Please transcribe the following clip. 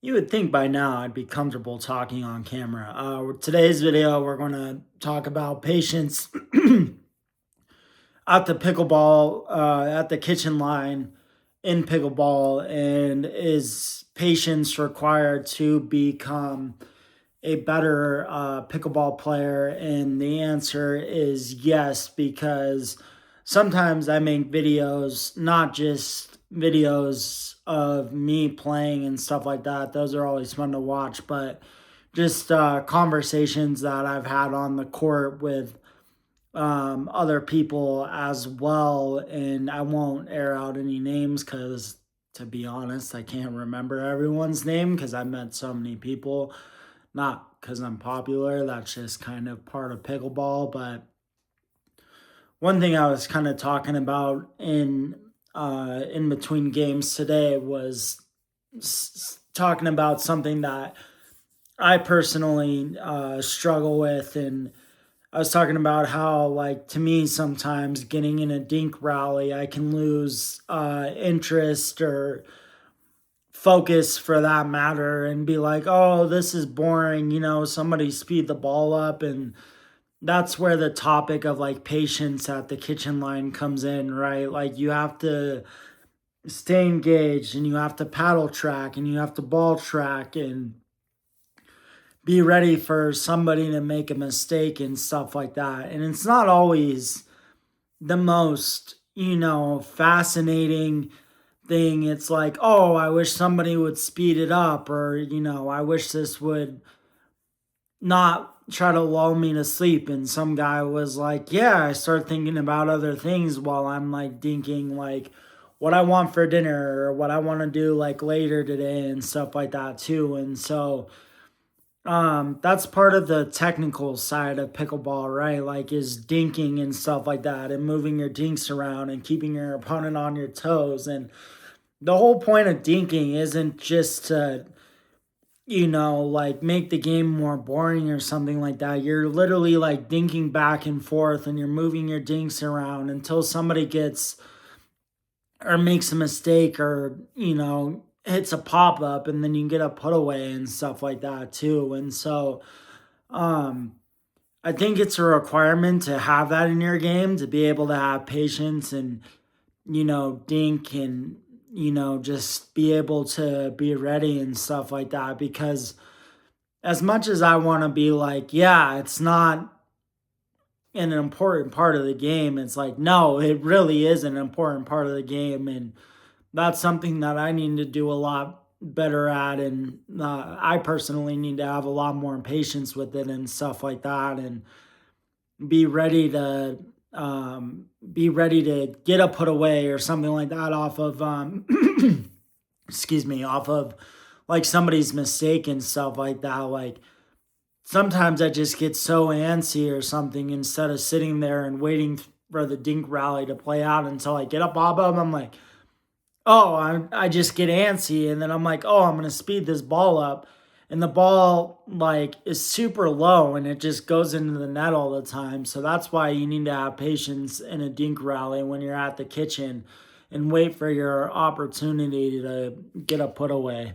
You would think by now I'd be comfortable talking on camera. Today's video, we're going to talk about patience at the pickleball, at the kitchen line in pickleball, and is patience required to become a better pickleball player? And the answer is yes, because sometimes I make videos, not just videos of me playing and stuff like that. Those are always fun to watch, but just conversations that I've had on the court with other people as well. And I won't air out any names because, to be honest, I can't remember everyone's name because I met so many people. Not because I'm popular, that's just kind of part of pickleball. But one thing I was kind of talking about in between games today was talking about something that I personally struggle with. And I was talking about how, like, to me, sometimes getting in a dink rally, I can lose interest or focus for that matter and be like, oh, this is boring, somebody speed the ball up. And that's where the topic of like patience at the kitchen line comes in, right? Like, you have to stay engaged and you have to paddle track and you have to ball track and be ready for somebody to make a mistake and stuff like that. And it's not always the most, fascinating thing. It's like, oh, I wish somebody would speed it up, or, I wish this would not try to lull me to sleep. And some guy was like, yeah, I start thinking about other things while I'm like thinking like what I want for dinner or what I want to do like later today and stuff like that too. And so that's part of the technical side of pickleball, right? Like, is dinking and stuff like that, and moving your dinks around and keeping your opponent on your toes. And the whole point of dinking isn't just to, like, make the game more boring or something like that. You're literally like dinking back and forth and you're moving your dinks around until somebody gets or makes a mistake or, hits a pop up, and then you can get a put away and stuff like that too. And so, um, I think it's a requirement to have that in your game to be able to have patience and, dink and, just be able to be ready and stuff like that. Because as much as I want to be like, yeah, it's not an important part of the game, it's like, no, it really is an important part of the game. And that's something that I need to do a lot better at. And I personally need to have a lot more patience with it and stuff like that. And be ready to get a put away or something like that off of excuse me, off of like somebody's mistake and stuff like that. Like, sometimes I just get so antsy or something, instead of sitting there and waiting for the dink rally to play out until I get up off of them. I'm like, oh, I just get antsy, and then I'm like, oh, I'm gonna speed this ball up, and the ball like is super low, and it just goes into the net all the time. So that's why you need to have patience in a dink rally when you're at the kitchen, and wait for your opportunity to get a put away.